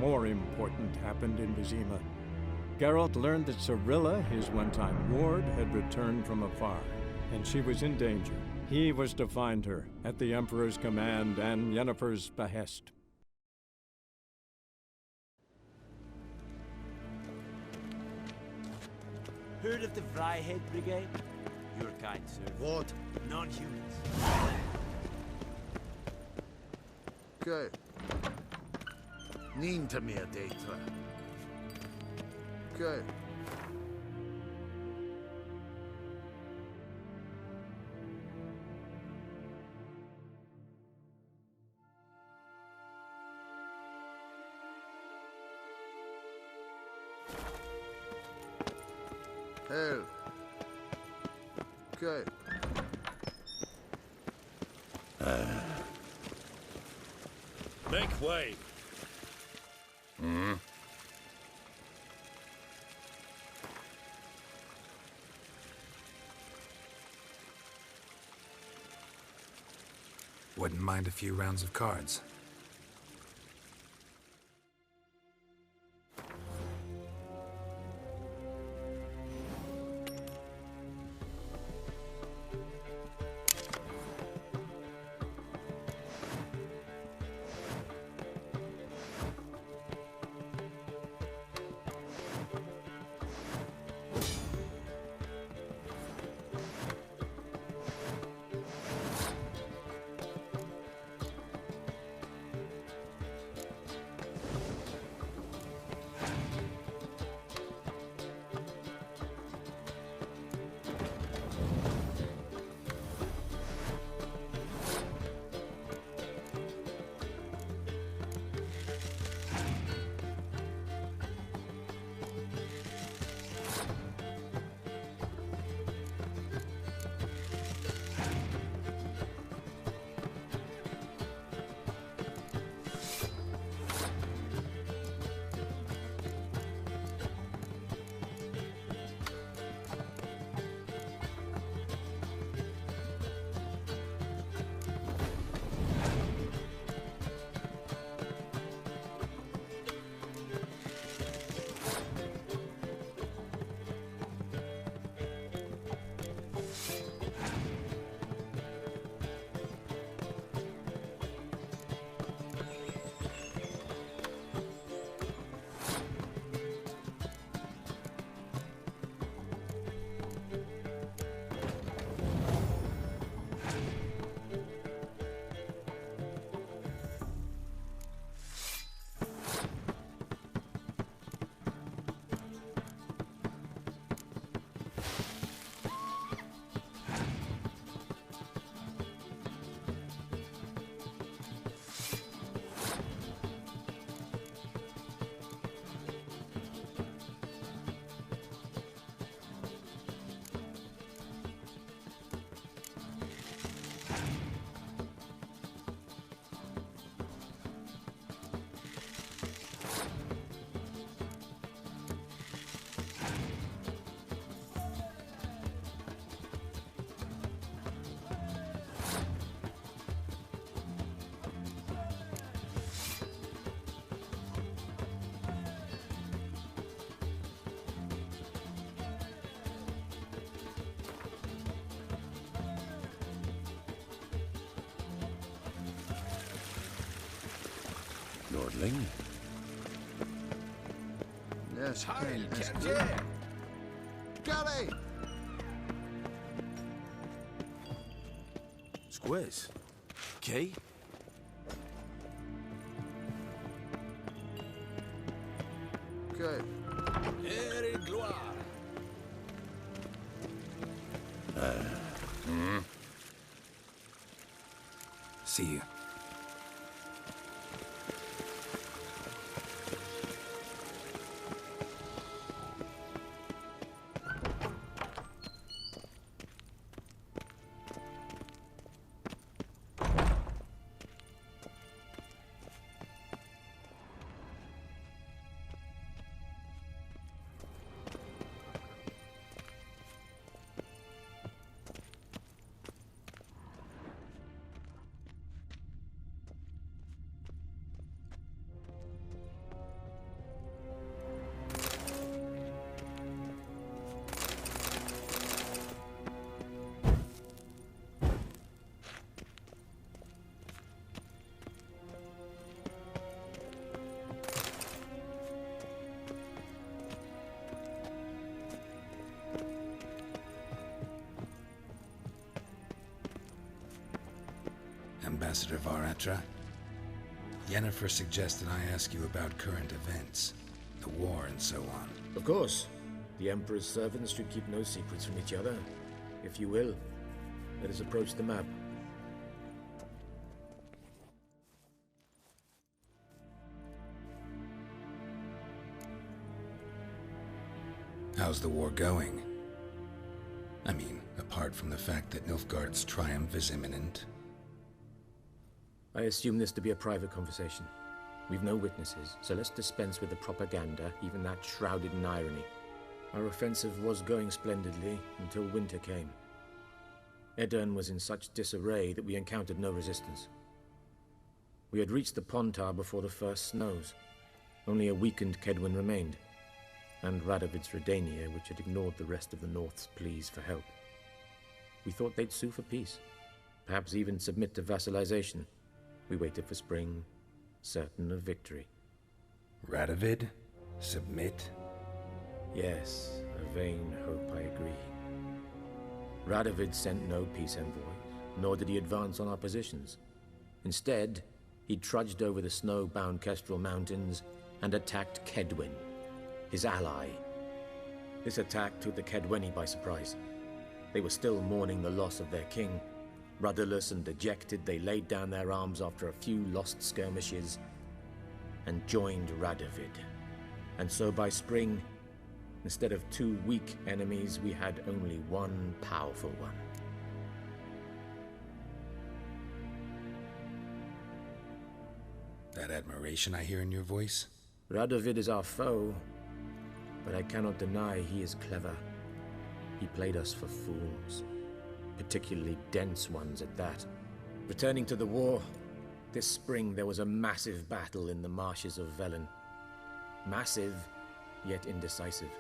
more important happened in Vizima. Geralt learned that Cirilla, his one-time ward, had returned from afar, and she was in danger. He was to find her, at the Emperor's command and Yennefer's behest. Heard of the Vryhead Brigade? Your kind, sir. What? Non-humans. Okay. Niente mia data. Okay. Hell. Okay. Make way. Wouldn't mind a few rounds of cards. Nordling? Yes, Heil, yes, Kenji! Gary! Squiz. Okay? Okay. Ere gloire! See you. Ambassador Varatra. Yennefer suggested I ask you about current events, the war and so on. Of course. The Emperor's servants should keep no secrets from each other. If you will, let us approach the map. How's the war going? I mean, apart from the fact that Nilfgaard's triumph is imminent. I assume this to be a private conversation. We've no witnesses, so let's dispense with the propaganda, even that shrouded in irony. Our offensive was going splendidly until winter came. Edirn was in such disarray that we encountered no resistance. We had reached the Pontar before the first snows. Only a weakened Kedwin remained, and Radovid's Redania, which had ignored the rest of the North's pleas for help. We thought they'd sue for peace, perhaps even submit to vassalization. We waited for spring, certain of victory. Radovid? Submit? Yes, a vain hope, I agree. Radovid sent no peace envoys, nor did he advance on our positions. Instead, he trudged over the snow-bound Kestrel Mountains and attacked Kedwin, his ally. This attack took the Kedweni by surprise. They were still mourning the loss of their king. Rudderless and dejected, they laid down their arms after a few lost skirmishes and joined Radovid. And so by spring, instead of two weak enemies, we had only one powerful one. That admiration I hear in your voice? Radovid is our foe, but I cannot deny he is clever. He played us for fools, particularly dense ones at that. Returning to the war, this spring there was a massive battle in the marshes of Velen. Massive, yet indecisive.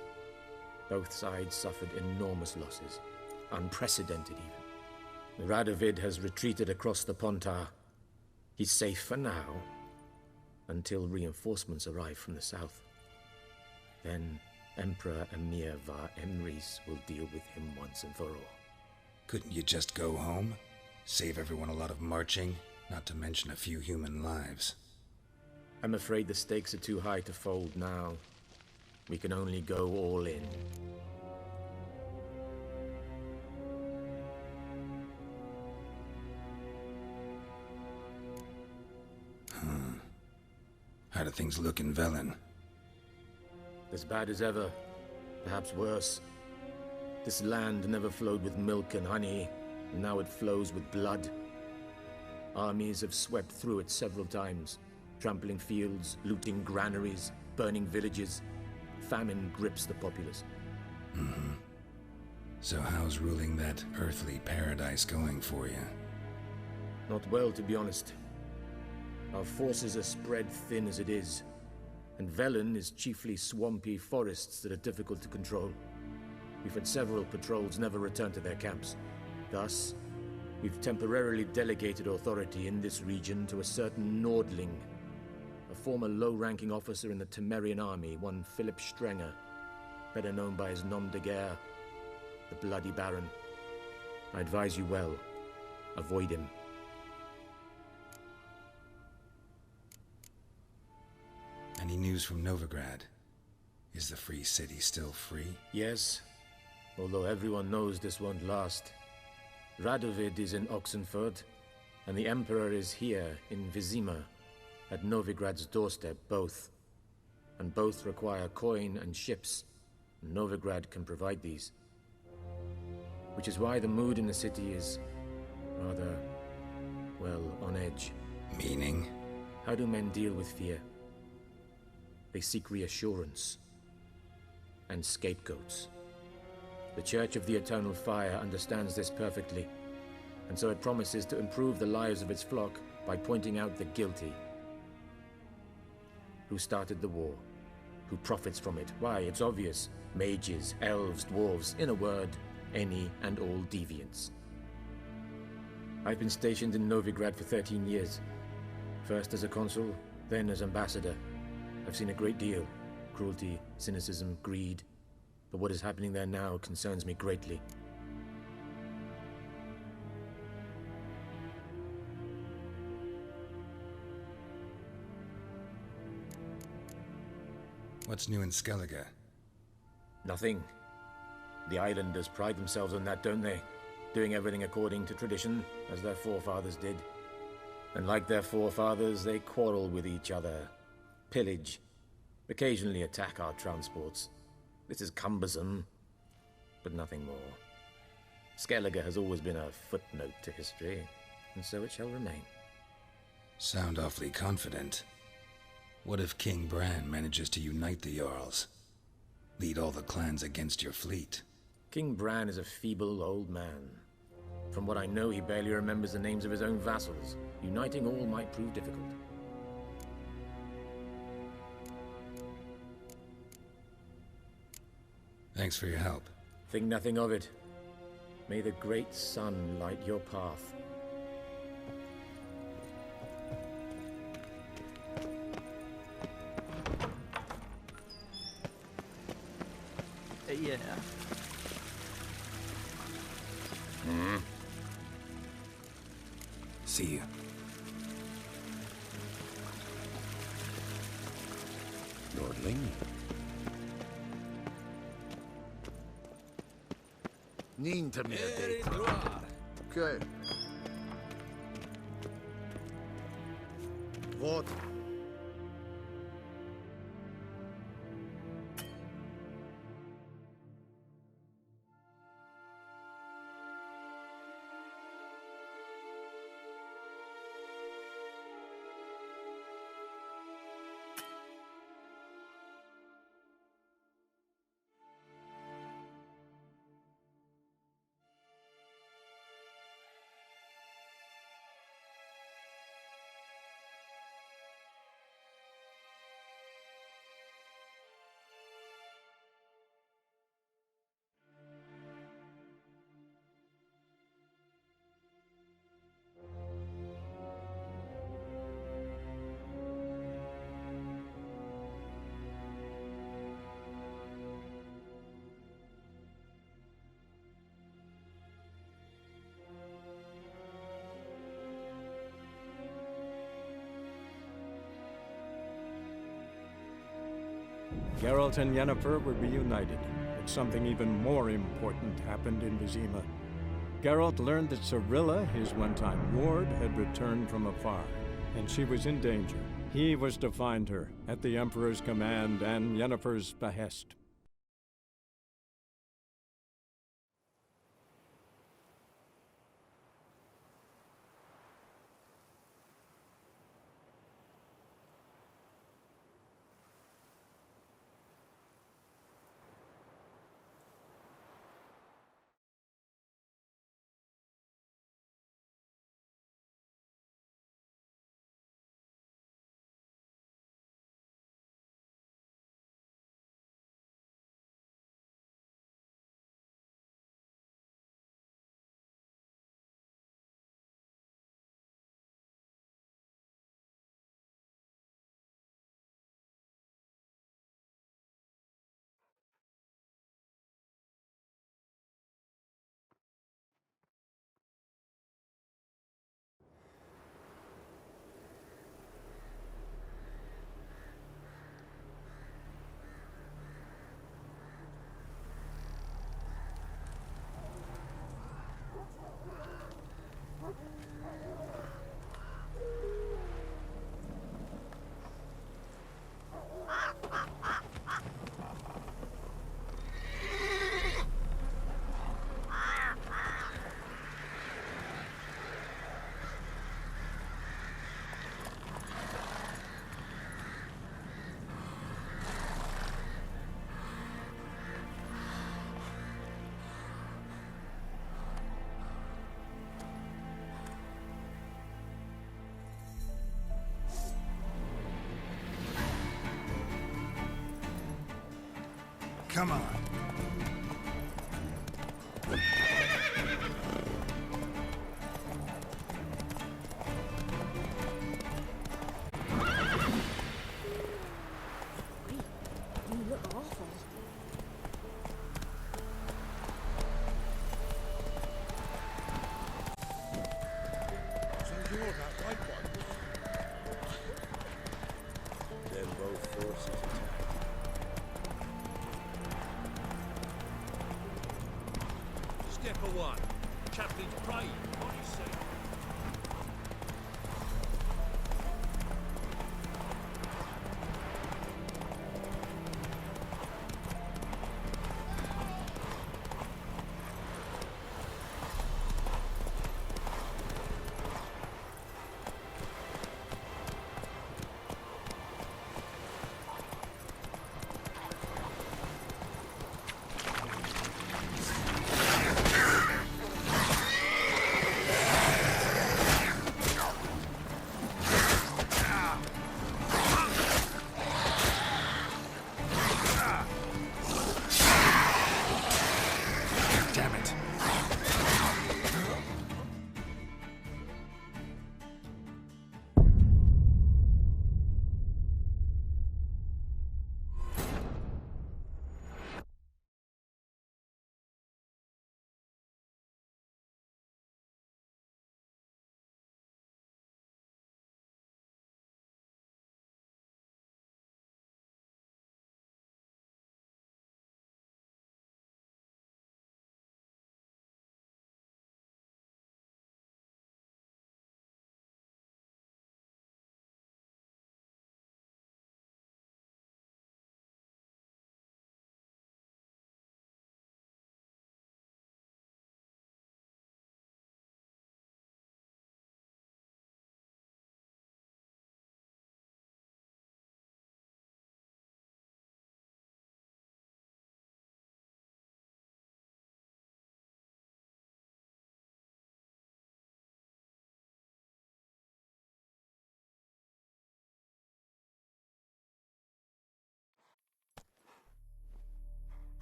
Both sides suffered enormous losses, unprecedented even. Radovid has retreated across the Pontar. He's safe for now, until reinforcements arrive from the south. Then Emperor Emir var Emrys will deal with him once and for all. Couldn't you just go home? Save everyone a lot of marching, not to mention a few human lives. I'm afraid the stakes are too high to fold now. We can only go all in. How do things look in Velen? As bad as ever, perhaps worse. This land never flowed with milk and honey, and now it flows with blood. Armies have swept through it several times, trampling fields, looting granaries, burning villages. Famine grips the populace. So how's ruling that earthly paradise going for you? Not well, to be honest. Our forces are spread thin as it is, and Velen is chiefly swampy forests that are difficult to control. We've had several patrols never return to their camps. Thus, we've temporarily delegated authority in this region to a certain Nordling, a former low-ranking officer in the Temerian army, one Philip Strenger, better known by his nom de guerre, the Bloody Baron. I advise you well. Avoid him. Any news from Novigrad? Is the free city still free? Yes, although everyone knows this won't last. Radovid is in Oxenfurt, and the Emperor is here in Vizima, at Novigrad's doorstep, both. And both require coin and ships, and Novigrad can provide these. Which is why the mood in the city is rather, well, on edge. Meaning? How do men deal with fear? They seek reassurance and scapegoats. The Church of the Eternal Fire understands this perfectly, and so it promises to improve the lives of its flock by pointing out the guilty. Who started the war? Who profits from it? Why, it's obvious. Mages, elves, dwarves, in a word, any and all deviants. I've been stationed in Novigrad for 13 years. First as a consul, then as ambassador. I've seen a great deal. Cruelty, cynicism, greed. But what is happening there now concerns me greatly. What's new in Skellige? Nothing. The islanders pride themselves on that, don't they? Doing everything according to tradition, as their forefathers did. And like their forefathers, they quarrel with each other, pillage, occasionally attack our transports. This is cumbersome, but nothing more. Skellige has always been a footnote to history, and so it shall remain. Sound awfully confident. What if King Bran manages to unite the Jarls? Lead all the clans against your fleet? King Bran is a feeble old man. From what I know, he barely remembers the names of his own vassals. Uniting all might prove difficult. Thanks for your help. Think nothing of it. May the great sun light your path. Yeah. See you. Lordling. Niet meer Ere date. gloire. Okay. Wat? Geralt and Yennefer were reunited, but something even more important happened in Vizima. Geralt learned that Cirilla, his one-time ward, had returned from afar, and she was in danger. He was to find her, at the Emperor's command and Yennefer's behest. Come on. You look awful. So you're that white one. Then both forces attack. one. Chaplain's praying. What do you say? Damn it.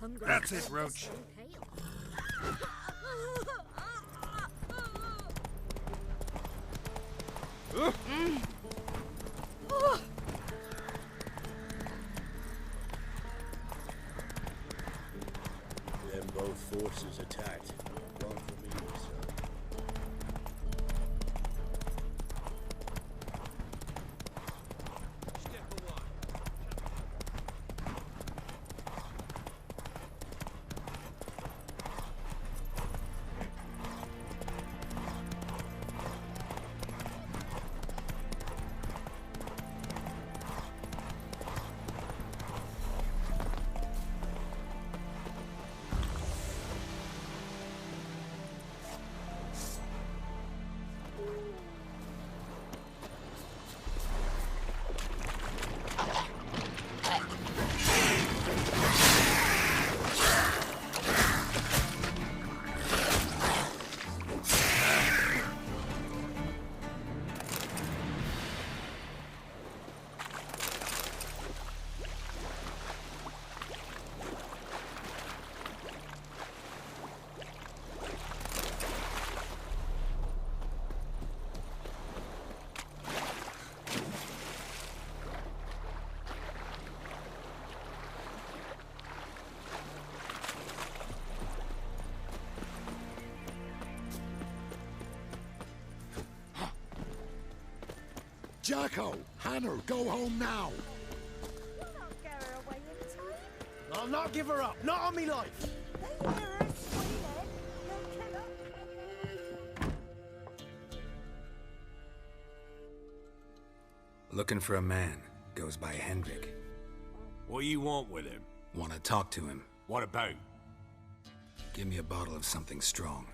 Hunger. That's it, Roach. Then both forces attacked. One for me, sir. Step away. Jacko! Hannah, go home now! You'll not get her away in time. I'll not give her up. Not on me life. They hear her squealing. They'll kill her. Looking for a man. Goes by Hendrik. What do you want with him? Want to talk to him. What about? Give me a bottle of something strong.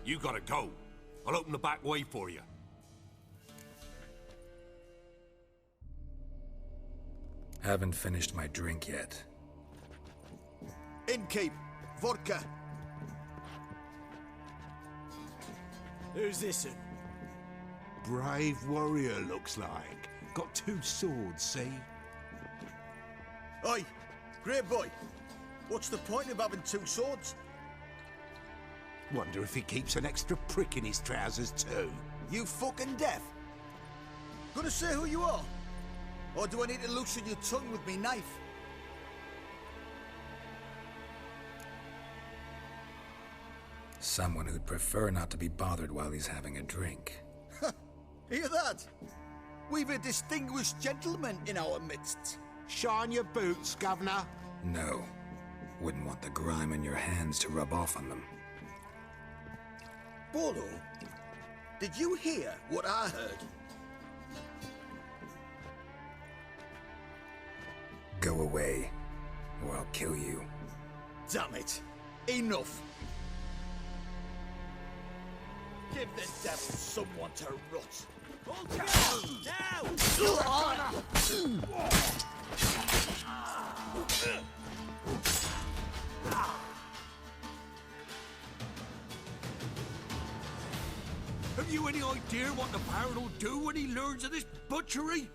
You gotta go. I'll open the back way for you. Haven't finished my drink yet. Innkeep. Vodka. Who's this in? Brave warrior, looks like. Got 2 swords, see? Oi, great boy. What's the point of having 2 swords? Wonder if he keeps an extra prick in his trousers, too. You fucking deaf? Gonna say who you are? Or do I need to loosen your tongue with me knife? Someone who'd prefer not to be bothered while he's having a drink. Hear that? We've a distinguished gentleman in our midst. Shine your boots, Governor. No. Wouldn't want the grime on your hands to rub off on them. Bolo, did you hear what I heard? Go away, or I'll kill you. Damn it. Enough. Give the devil someone to rot. Hold down! Now! Have you any idea what the Baron will do when he learns of this butchery?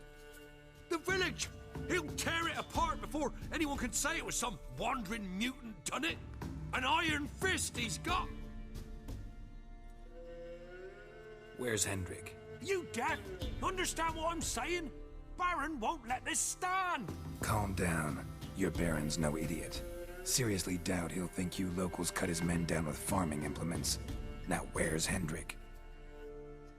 The village! He'll tear it apart before anyone can say it was some wandering mutant done it. An iron fist he's got. Where's Hendrik? You deaf? Understand what I'm saying? Baron won't let this stand. Calm down. Your Baron's no idiot. Seriously doubt he'll think you locals cut his men down with farming implements. Now where's Hendrik?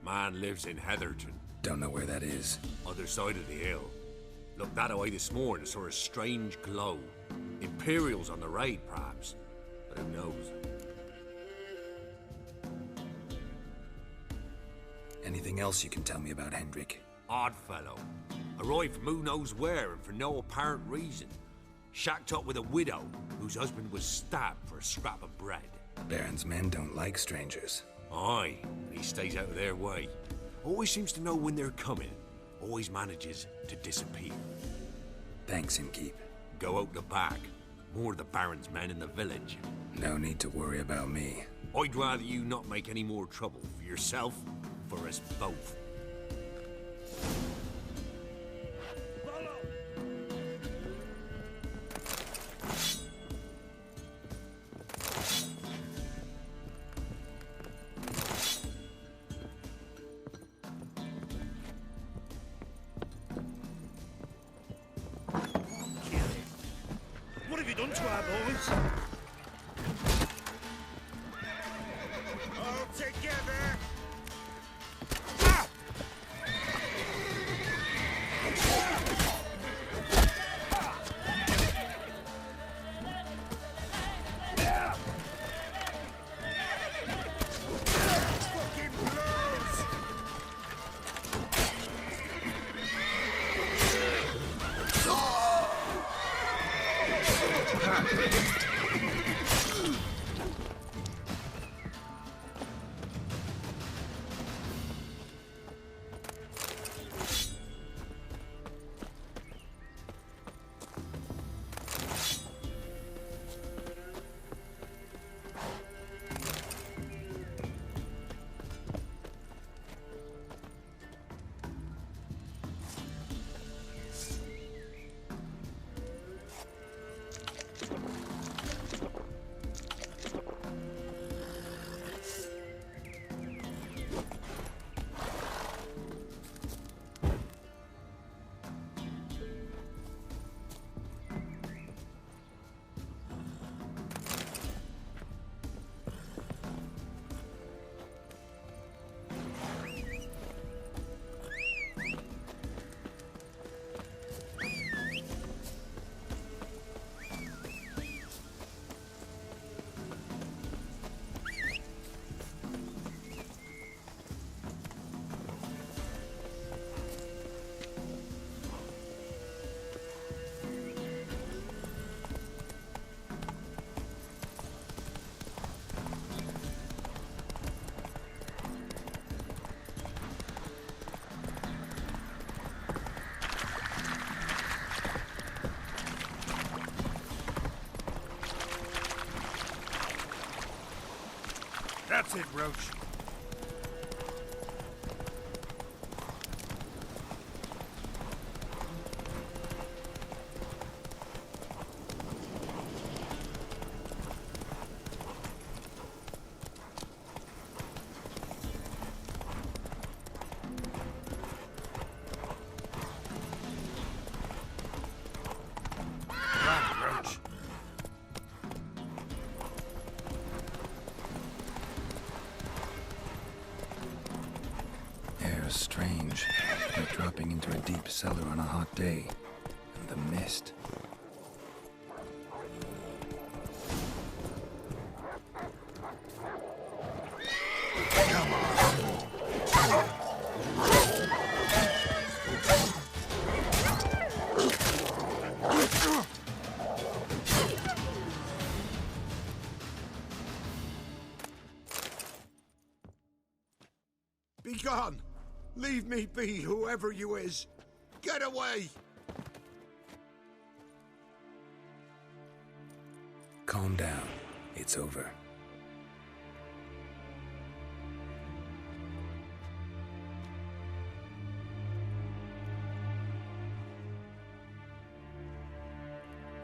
Man lives in Heatherton. Don't know where that is. Other side of the hill. Looked that away this morning, saw a strange glow. Imperials on the raid, perhaps. But who knows? Anything else you can tell me about Hendrik? Odd fellow. Arrived from who knows where and for no apparent reason. Shacked up with a widow whose husband was stabbed for a scrap of bread. Baron's men don't like strangers. Aye, he stays out of their way. Always seems to know when they're coming. Always manages to disappear. Thanks, Innkeep. Go out the back. More of the Baron's men in the village. No need to worry about me. I'd rather you not make any more trouble for yourself, for us both. What have you done to our boys? All together! Fucking blows! That's it, Roach. Right, Roach. stepping into a deep cellar on a hot day. And the mist. Be gone! Leave me be, whoever you is! Get away! Calm down. It's over.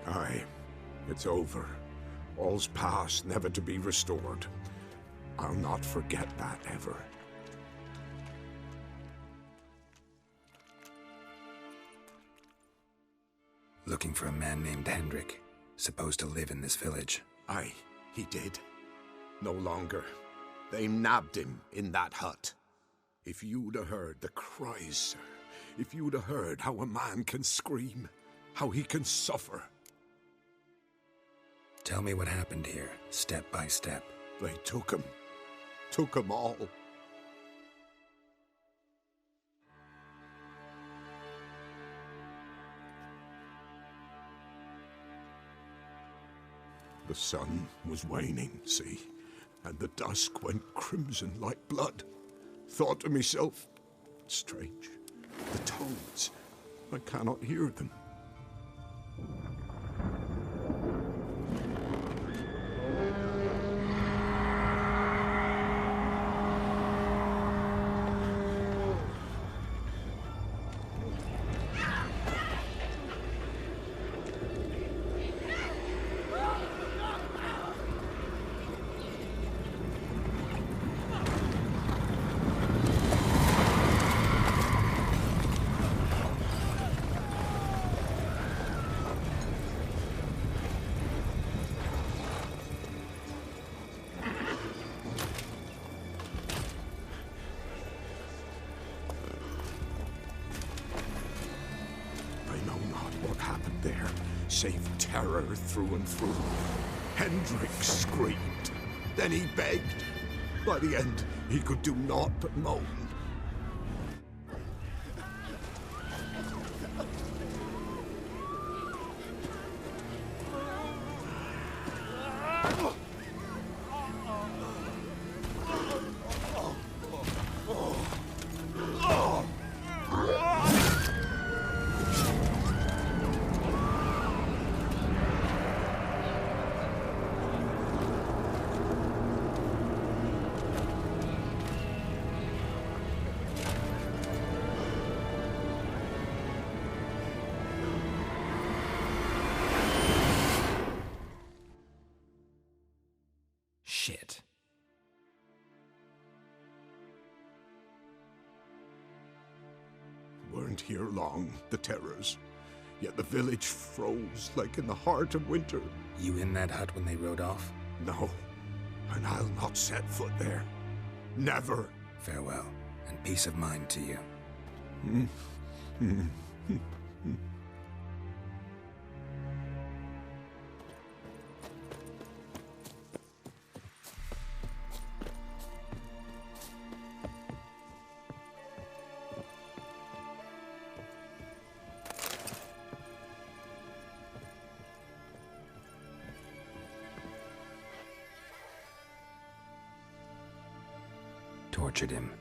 Aye, it's over. All's past, never to be restored. I'll not forget that ever. Looking for a man named Hendrik, supposed to live in this village. Aye, he did. No longer. They nabbed him in that hut. If you'd have heard the cries, sir. If you'd have heard how a man can scream, how he can suffer. Tell me what happened here, step by step. They took him. Took him all. The sun was waning, see, and the dusk went crimson like blood. Thought to myself, strange, the toads, I cannot hear them. Save terror through and through. Hendrik screamed. Then he begged. By the end, he could do naught but moan. Shit. Weren't here long, the terrors. Yet the village froze like in the heart of winter. You in that hut when they rode off? No, and I'll not set foot there. Never. Farewell, and peace of mind to you. Tortured him.